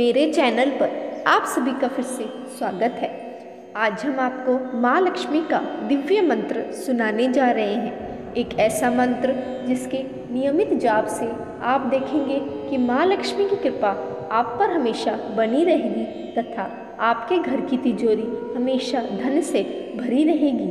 मेरे चैनल पर आप सभी का फिर से स्वागत है। आज हम आपको माँ लक्ष्मी का दिव्य मंत्र सुनाने जा रहे हैं। एक ऐसा मंत्र जिसके नियमित जाप से आप देखेंगे कि माँ लक्ष्मी की कृपा आप पर हमेशा बनी रहेगी तथा आपके घर की तिजोरी हमेशा धन से भरी रहेगी।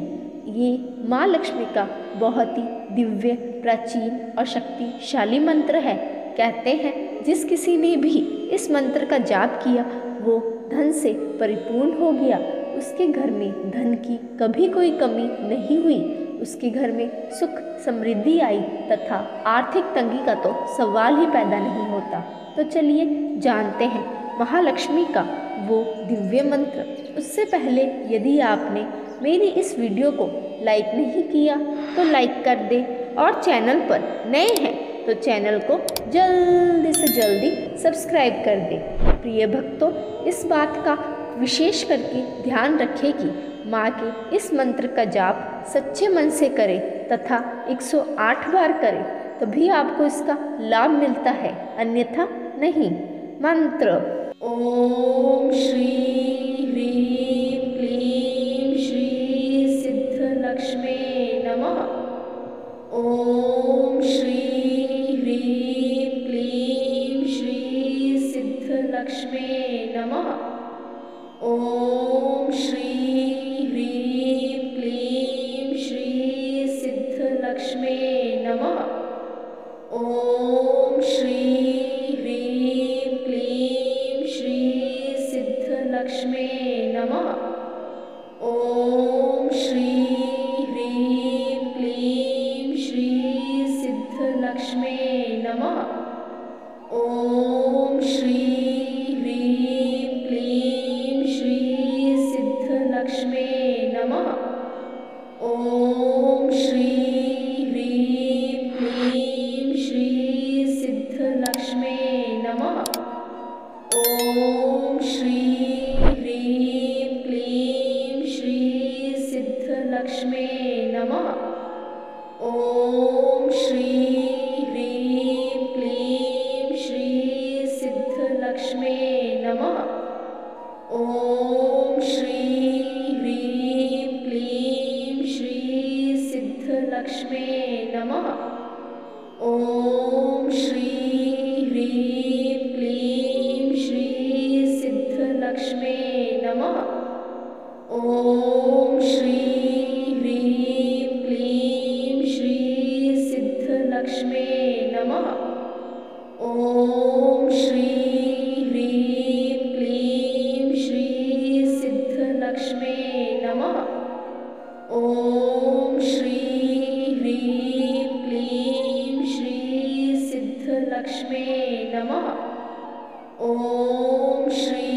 ये माँ लक्ष्मी का बहुत ही दिव्य, प्राचीन और शक्तिशाली मंत्र है। कहते हैं जिस किसी ने भी इस मंत्र का जाप किया वो धन से परिपूर्ण हो गया। उसके घर में धन की कभी कोई कमी नहीं हुई। उसके घर में सुख समृद्धि आई तथा आर्थिक तंगी का तो सवाल ही पैदा नहीं होता। तो चलिए जानते हैं महालक्ष्मी का वो दिव्य मंत्र। उससे पहले यदि आपने मेरी इस वीडियो को लाइक नहीं किया तो लाइक कर दे और चैनल पर नए हैं तो चैनल को जल्दी से जल्दी सब्सक्राइब कर दे। प्रिय भक्तों, इस बात का विशेष करके ध्यान रखें कि माँ के इस मंत्र का जाप सच्चे मन से करें तथा 108 बार करें, तभी आपको इसका लाभ मिलता है, अन्यथा नहीं। मंत्र ओम श्री ह्रीं क्लीं श्री सिद्धलक्ष्मी नमः। ओम श्री ह्रीं क्लीं श्री सिद्धलक्ष्मी नमः। ओम श्री ह्रीं क्लीं श्री सिद्धलक्ष्मी नमः। ओम श्री ह्रीं क्लीं श्री सिद्धलक्ष्मी नमः। ओम श्री ह्रीं क्लीं श्री सिद्धलक्ष्मी नमः। ओम श्री ह्रीं क्लीं श्री सिद्धलक्ष्मी नमः। ओम श्री ह्रीं क्लीं श्री सिद्धलक्ष्मी नमः। ओम श्री ह्रीं क्लीं श्री सिद्धलक्ष्मी नमः। ओम श्री ह्रीं क्लीं श्री सिद्धलक्ष्मी नमः। ओम श्री ह्रीं क्लीं श्री सिद्धलक्ष्मी नमः। ओम श्री ह्रीं क्लीं श्री सिद्धलक्ष्मी नमः। ओम श्री ह्रीं क्लीं श्री सिद्धलक्ष्मी नमः। ओम श्री ह्रीं क्लीं श्री सिद्धलक्ष्मी नमः। ओम श्री ह्रीं क्लीं श्री सिद्धलक्ष्मी नमः। ओम श्री ह्रीं क्लीं श्री सिद्धलक्ष्मी नमः। ओम श्री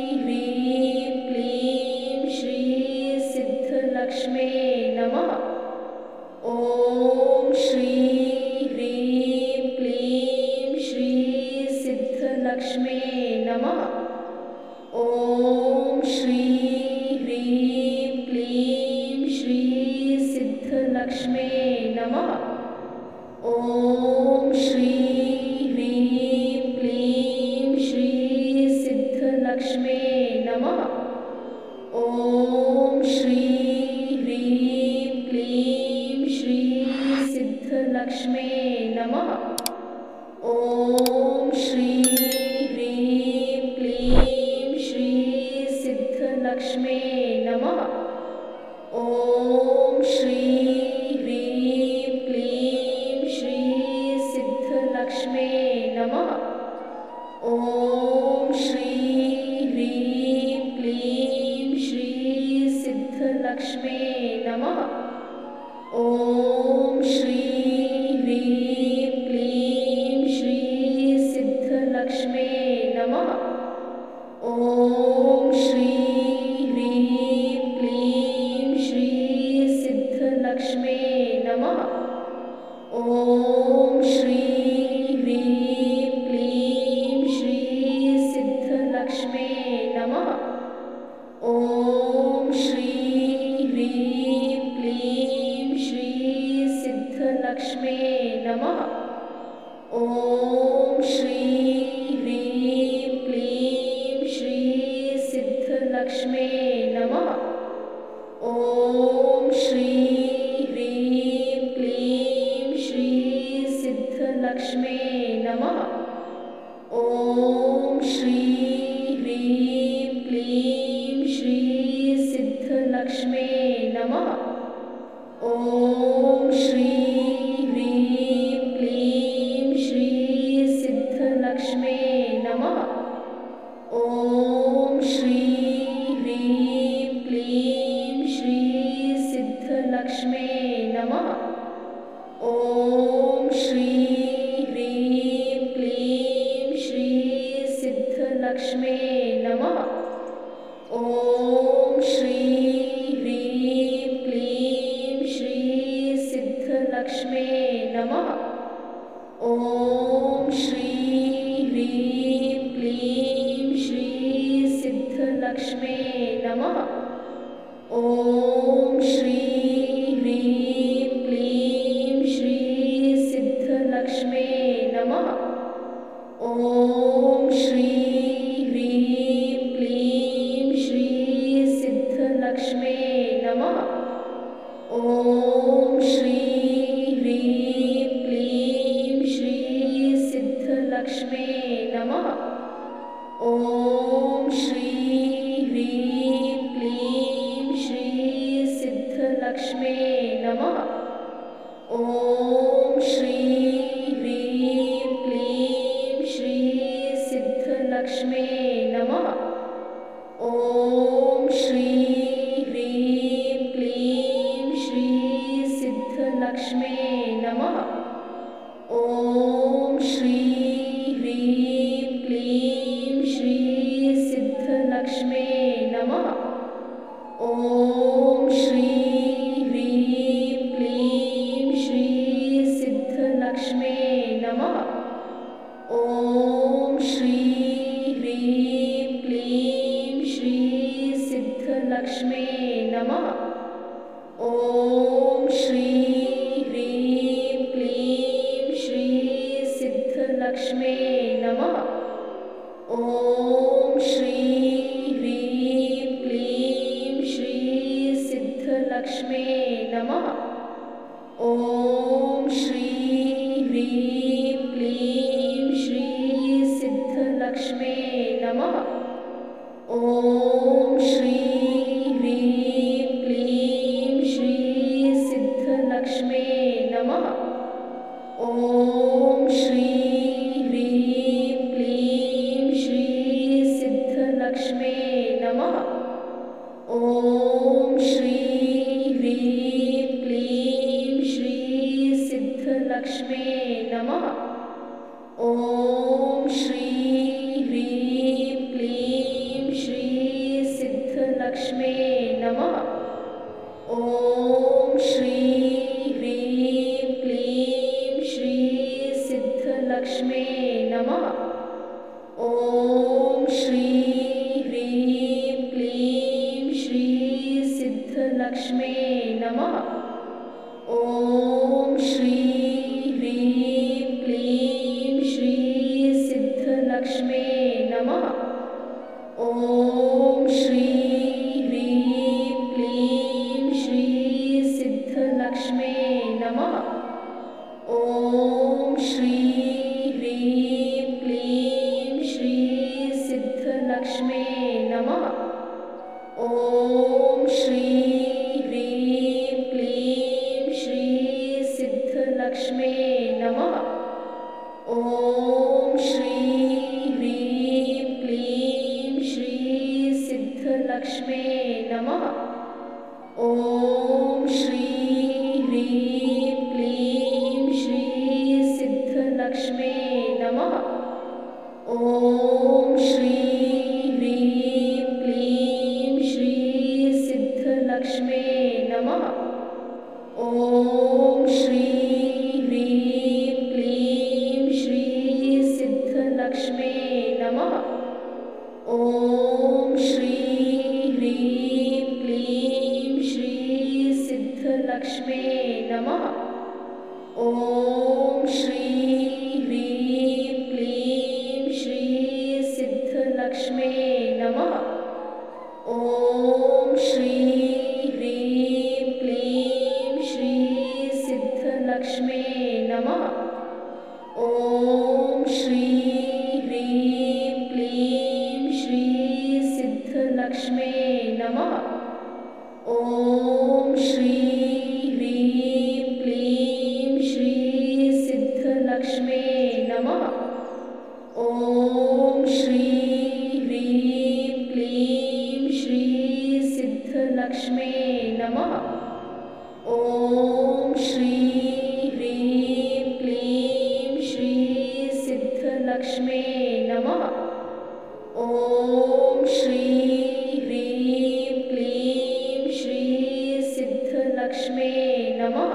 ह्रीं क्लीं श्री सिद्धलक्ष्मी नमः। ओम श्री ह्रीं क्लीं श्री सिद्धलक्ष्मी नमः। ओम श्री ह्रीं क्लीं श्री सिद्धलक्ष्मी नमः। ओम श्री ह्रीं क्लीं श्री सिद्धलक्ष्मी नमः। ओम श्री ह्रीं क्लीं श्री सिद्धलक्ष्मी नमः। ओम श्री ह्रीं क्लीं श्री सिद्धलक्ष्मी नमः। ओम श्री ह्रीं क्लीं श्री सिद्धलक्ष्मी नमः। ओम श्री ह्रीं क्लीं श्री सिद्धलक्ष्मी नमः। ओम श्री ह्रीं क्लीं श्री सिद्धलक्ष्मी नमः। ओम श्री ह्रीं क्लीं श्री सिद्धलक्ष्मी नमः। ओम श्री ह्रीं क्लीं श्री सिद्धलक्ष्मी नमः। ओम श्री ह्रीं क्लीं सिद्धलक्ष्म्यै नमः। ॐ श्री ह्रीं क्लीं श्री सिद्धलक्ष्म्यै नमः। ॐ श्री ह्रीं क्लीं श्री सिद्धलक्ष्म्यै नमः। ॐ श्री ह्रीं क्लीं श्री सिद्धलक्ष्म्यै नमः। ॐ श्री ह्रीं क्लीं श्री सिद्धलक्ष्म्यै नमः। ॐ श्री ह्रीं क्लीं श्री सिद्धलक्ष्म्यै नमः। ॐ श्री ह्रीं क्लीं श्री सिद्धलक्ष्म्यै नमः। ॐ श्री ह्रीं क्लीं श्री सिद्धलक्ष्म्यै नमः। ॐ श्री ह्रीं क्लीं श्री सिद्धलक्ष्म्यै नमः। ॐ श्री ह्रीं क्लीं श्री सिद्धलक्ष्म्यै नमः। ॐ श्री ह्रीं क्लीं श्री सिद्धलक्ष्म्यै नमः। ॐ श्री ह्रीं क्लीं श्री सिद्धलक्ष्म्यै नमः। ॐ श्री ह्रीं क्लीं श्री सिद्धलक्ष्म्यै नमः। ॐ श्री ह्रीं क्लीं श्री सिद्धलक्ष्म्यै नमः। ॐ श्री ह्रीं क्लीं श्री सिद्धलक्ष्म्यै नमः। ॐ श्री ह्रीं क्लीं श्री सिद्धलक्ष्म्यै नमः। ॐ श्री ह्रीं क्लीं श्री सिद्धलक्ष्म्यै नमः। ॐ श्री ह्रीं क्लीं श्री सिद्धलक्ष्म्यै नमः। ॐ श्री ह्रीं क्लीं श्री सिद्धलक्ष्म्यै नमः। ॐ श्री ह्रीं क्लीं श्री सिद्धलक्ष्म्यै नमः। ॐ श्री ह्रीं क्लीं श्री सिद्धलक्ष्म्यै नमः। ॐ श्री ह्रीं क्लीं श्री सिद्धलक्ष्म्यै नमः। ॐ श्री ह्रीं क्लीं श्री सिद्धलक्ष्म्यै नमः। ॐ श्री ह्रीं क्लीं श्री सिद्धलक्ष्म्यै नमः। ॐ श्री ह्रीं क्लीं श्री सिद्धलक्ष्म्यै नमः। ॐ श्री ह्रीं क्लीं श्री सिद्धलक्ष्म्यै नमः। ॐ श्री ह्रीं क्लीं श्री सिद्धलक्ष्म्यै नमः। ॐ श्री ह्रीं क्लीं श्री सिद्धलक्ष्म्यै नमः। ॐ श्री ह्रीं क्लीं श्री सिद्धलक्ष्म्यै नमः। ॐ श्री ह्रीं क्लीं श्री सिद्धलक्ष्म्यै नमः। ॐ श्री ह्रीं क्लीं श्री सिद्धलक्ष्म्यै नमः। ॐ श्री ह्रीं क्लीं श्री सिद्धलक्ष्म्यै नमः। ॐ श्री ह्रीं क्लीं श्री सिद्धलक्ष्म्यै नमः। ॐ श्री ह्रीं क्लीं श्री सिद्धलक्ष्म्यै नमः। ॐ श्री ह्रीं क्लीं श्री सिद्धलक्ष्म्यै नमः। ॐ श्री ह्रीं क्लीं श्री सिद्धलक्ष्म्यै नमः। ॐ श्री ह्रीं क्लीं श्री सिद्धलक्ष्मी नमः। ॐ श्री ह्रीं क्लीं श्री सिद्धलक्ष्मी नमः। ॐ श्री ह्रीं क्लीं श्री सिद्धलक्ष्मी नमः। ॐ श्री ह्रीं क्लीं श्री सिद्धलक्ष्मी नमः। ॐ श्री ह्रीं क्लीं श्री सिद्धलक्ष्मी नमः। ॐ श्री ह्रीं क्लीं श्री सिद्धलक्ष्मी नमः।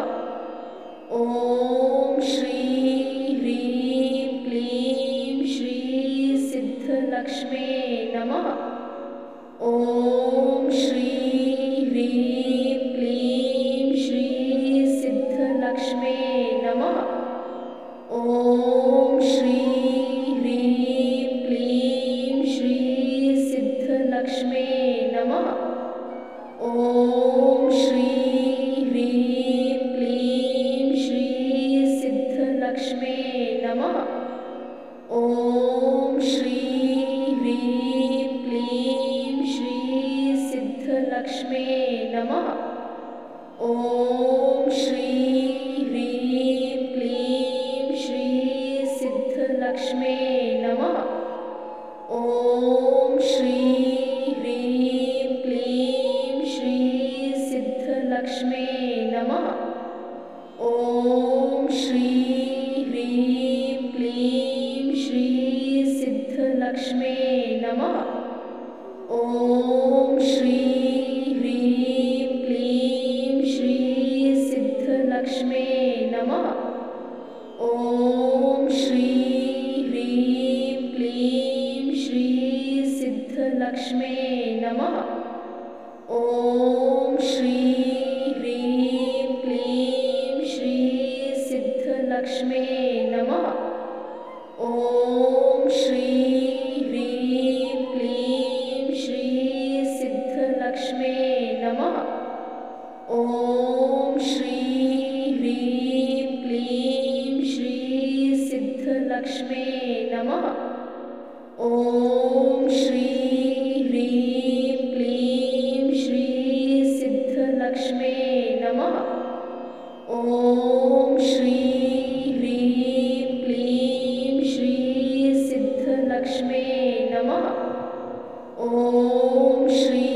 ॐ श्री ह्रीं क्लीं श्री सिद्धलक्ष्मी नमः। ॐ श्री ह्रीं क्लीं श्री सिद्धलक्ष्मी नमः। ॐ श्री ह्रीं क्लीं श्री सिद्धलक्ष्मी नमः। ॐ श्री ह्रीं क्लीं श्री सिद्धलक्ष्मी नमः। ॐ श्री ह्रीं क्लीं श्री सिद्धलक्ष्मी नमः। ॐ श्री ह्रीं क्लीं श्री सिद्धलक्ष्मी नमः। ॐ श्री ह्रीं क्लीं श्री सिद्धलक्ष्मी नमः। ॐ श्री ह्रीं क्लीं श्री सिद्धलक्ष्मी नमः। ॐ श्री ह्रीं क्लीं श्री सिद्धलक्ष्मी नमः। ॐ श्री ह्रीं क्लीं श्री सिद्धलक्ष्मी नमः। ॐ श्री ह्रीं क्लीं श्री सिद्धलक्ष्मी नमः। ॐ श्री ह्रीं क्लीं श्री सिद्धलक्ष्मी नमः। ॐ श्री ह्रीं क्लीं श्री सिद्धलक्ष्मी नमः। ॐ श्री ह्रीं क्लीं श्री सिद्धलक्ष्मी नमः। ॐ श्री ह्रीं क्लीं श्री सिद्धलक्ष्मी नमः। ॐ श्री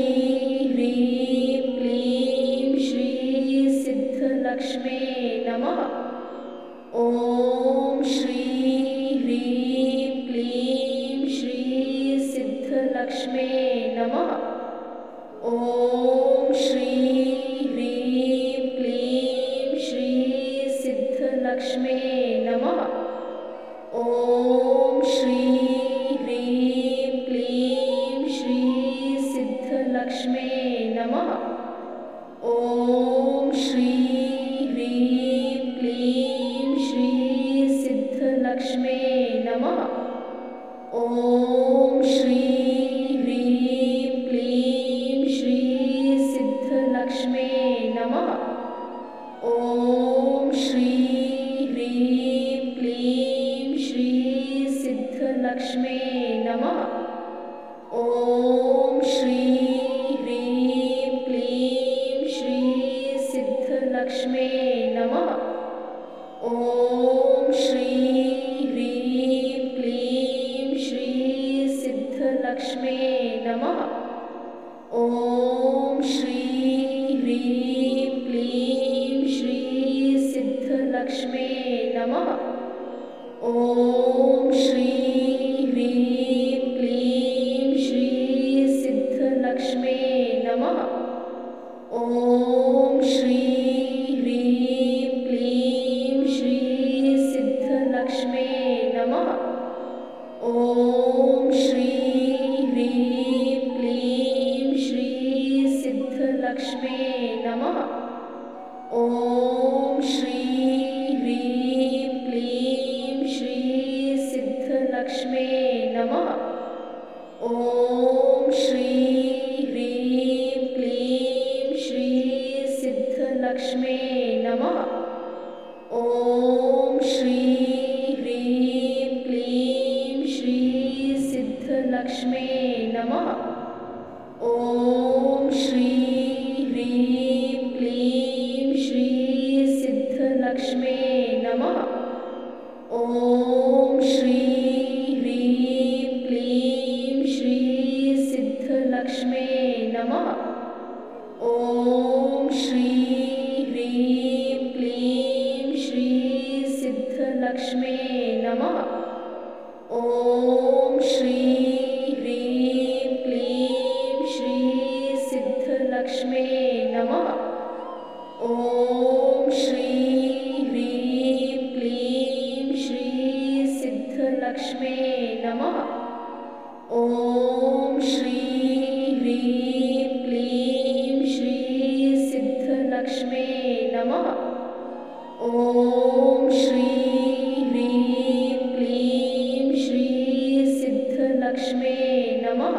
ह्रीं क्लीं श्री सिद्धलक्ष्मी नमः। ॐ श्री ह्रीं क्लीं श्री सिद्धलक्ष्मी नमः। ॐ श्री ह्रीं क्लीं श्री सिद्धलक्ष्मी नमः। ॐ श्री ह्रीं क्लीं श्री सिद्धलक्ष्मी नमः। ॐ श्री ह्रीं क्लीं श्री सिद्धलक्ष्मी नमः। ॐ श्री ह्रीं क्लीं श्री सिद्धलक्ष्मी नमः। ॐ श्री ह्रीं क्लीं श्री सिद्धलक्ष्मी नमः। ॐ श्री ह्रीं क्लीं श्री सिद्धलक्ष्मी नमः। ॐ श्री ह्रीं क्लीं श्री सिद्धलक्ष्मी नमः। ॐ श्री ह्रीं क्लीं श्री सिद्धलक्ष्मी नमः। ॐ श्री ह्रीं क्लीं श्री सिद्धलक्ष्मी नमः। ॐ श्री ह्रीं क्लीं श्री सिद्धलक्ष्मी नमः। ॐ श्री ह्रीं क्लीं श्री सिद्धलक्ष्मी नमः। ॐ श्री ह्रीं क्लीं श्री सिद्धलक्ष्मी नमः। ॐ श्री ह्रीं ॐ श्री ह्रीं क्लीं श्री सिद्धलक्ष्मे नमः। ॐ श्री ह्रीं क्लीं श्री सिद्धलक्ष्मे नमः। ॐ श्री ह्रीं क्लीं श्री सिद्धलक्ष्मे नमः। ॐ श्री ह्रीं क्लीं श्री सिद्धलक्ष्मे नमः। ॐ श्री ह्रीं क्लीं श्री सिद्धलक्ष्मे नमः।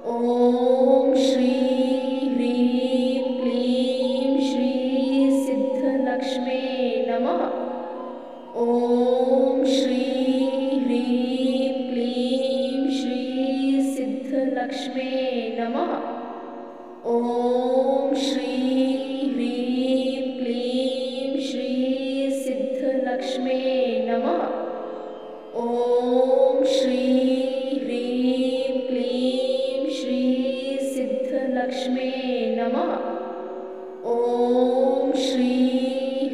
ॐ श्री ह्रीं क्लीं श्री सिद्धलक्ष्मे नमः। ॐ श्री ह्रीं क्लीं श्री सिद्धलक्ष्मे नमः। ॐ श्री ह्रीं क्लीं श्री सिद्धलक्ष्मे नमः। ॐ श्री ह्रीं क्लीं श्री सिद्धलक्ष्मे नमः। ॐ श्री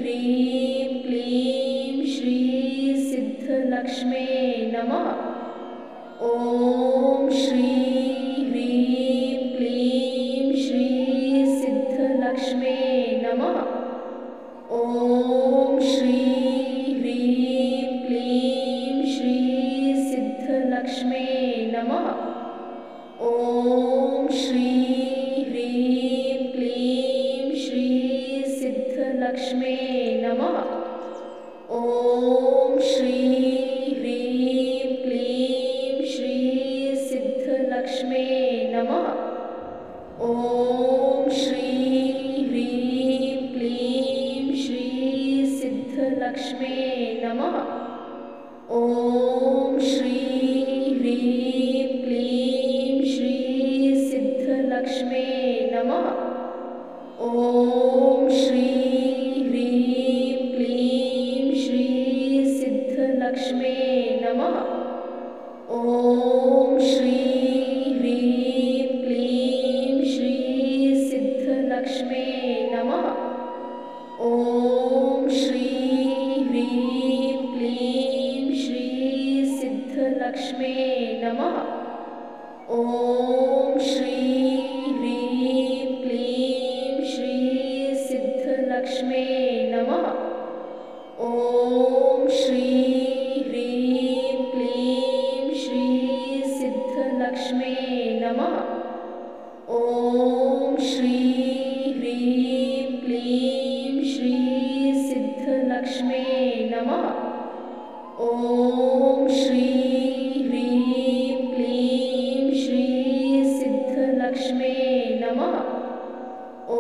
ह्रीं क्लीं श्री सिद्धलक्ष्मे नमः। ॐ श्री ह्रीं क्लीं श्री सिद्धलक्ष्मे नमः। ॐ श्री ह्रीं क्लीं श्री सिद्धलक्ष्मे नमः। ॐ श्री ह्रीं क्लीं श्री सिद्धलक्ष्मे नमः। ॐ श्री ह्रीं क्लीं श्री सिद्धलक्ष्मे नमः। ॐ श्री ह्रीं क्लीं श्री सिद्धलक्ष्मे नमः। ॐ श्री ह्रीं क्लीं श्री सिद्धलक्ष्मे नमः। ॐ श्री ह्रीं क्लीं श्री सिद्धलक्ष्मे नमः। ॐ श्री ह्रीं क्लीं श्री सिद्धलक्ष्मे नमः। ॐ श्री ह्रीं क्लीं श्री सिद्धलक्ष्मे नमः। ॐ श्री ह्रीं क्लीं श्री सिद्धलक्ष्मे नमः। ॐ श्री ह्रीं क्लीं श्री सिद्धलक्ष्मे नमः। ॐ श्री ह्रीं क्लीं श्री सिद्धलक्ष्मे नमः। ॐ श्री ह्रीं क्लीं श्री सिद्धलक्ष्मे नमः।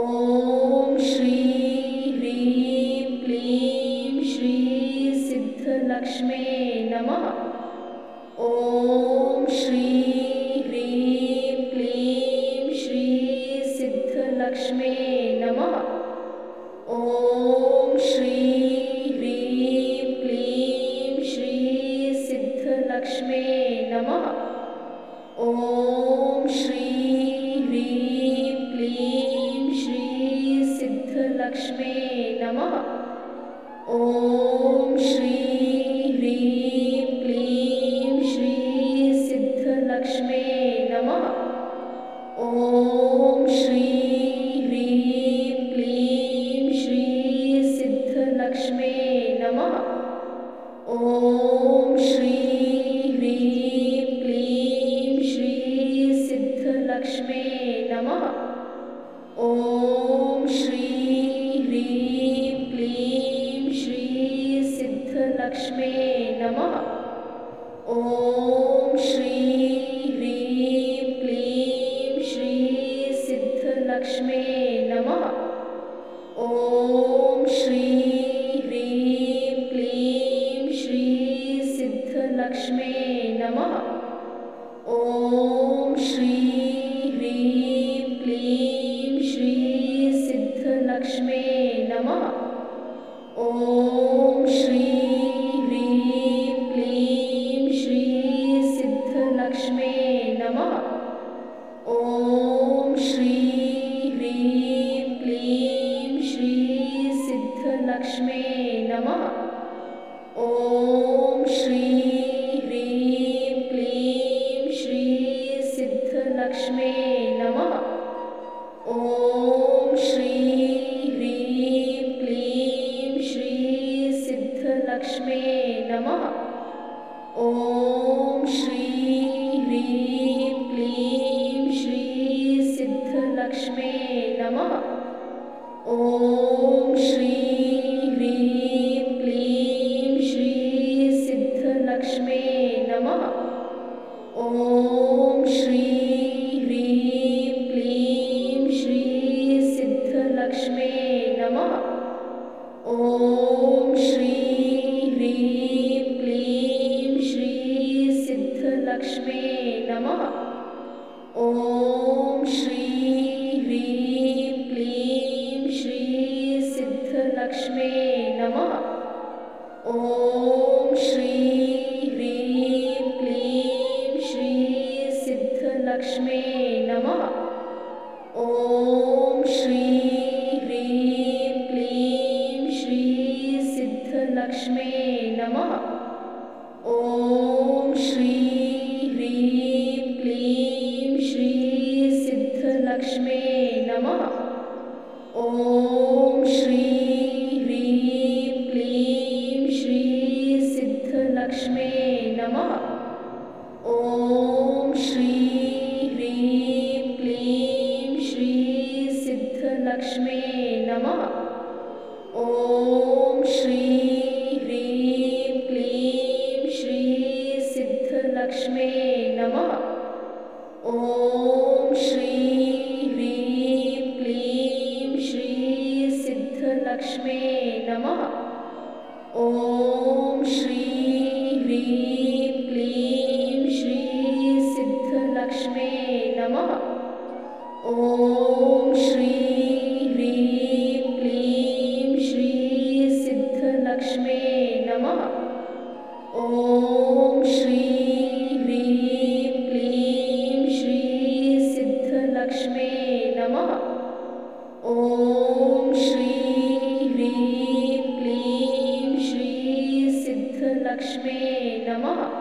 ॐ श्री ह्रीं क्लीं श्री सिद्धलक्ष्मे नमः। ॐ श्री ह्रीं क्लीं श्री सिद्धलक्ष्मे नमः। ॐ श्री ह्रीं क्लीं श्री सिद्धलक्ष्मे नमः। ॐ श्री ह्रीं क्लीं श्री सिद्धलक्ष्मे नमः। ॐ श्री ह्रीं क्लीं श्री सिद्धलक्ष्मे नमः। ॐ श्री ह्रीं क्लीं श्री सिद्धलक्ष्मे नमः। ॐ श्री ह्रीं क्लीं श्री सिद्धलक्ष्मे नमः। ॐ श्री ह्रीं क्लीं श्री सिद्धलक्ष्मे नमः। ॐ श्री ह्रीं क्लीं श्री सिद्धलक्ष्मे नमः। ॐ श्री ह्रीं क्लीं श्री सिद्धलक्ष्मे नमः। ॐ श्री ह्रीं क्लीं श्री सिद्धलक्ष्मे नमः। ॐ श्री ह्रीं क्लीं श्री सिद्धलक्ष्मे नमः। ॐ श्री ह्रीं ॐ श्री ह्रीं क्लीं श्री सिद्धलक्ष्मे नमः। ॐ श्री ह्रीं क्लीं श्री सिद्धलक्ष्मे नमः। ॐ श्री ह्रीं क्लीं श्री सिद्धलक्ष्मे नमः। ॐ श्री ह्रीं क्लीं श्री सिद्धलक्ष्मे नमः। ॐ श्री ह्रीं क्लीं श्री सिद्धलक्ष्मे नमः। ॐ श्री ह्रीं क्लीं श्री सिद्धलक्ष्मे नमः। ॐ श्री ह्रीं क्लीं श्री सिद्धलक्ष्मे नमः। ॐ श्री ह्रीं क्लीं श्री सिद्धलक्ष्मे नमः। ॐ श्री ह्रीं क्लीं श्री सिद्धलक्ष्मे नमः। ॐ श्री ह्रीं क्लीं श्री सिद्धलक्ष्मे नमः। ॐ श्री ह्रीं क्लीं श्री सिद्धलक्ष्मे नमः। ॐ श्री ह्रीं क्लीं श्री सिद्धलक्ष्मे नमः। ॐ श्री ह्रीं क्लीं श्री सिद्धलक्ष्मे नमः। ॐ श्री ह्रीं क्लीं श्री सिद्धलक्ष्मे नमः। ॐ श्री ह्रीं क्लीं श्री सिद्धलक्ष्मे नमः। ॐ श्री ह्रीं क्लीं श्री सिद्धलक्ष्मे नमः। ॐ श्री ह्रीं क्लीं श्री सिद्धलक्ष्मे नमः।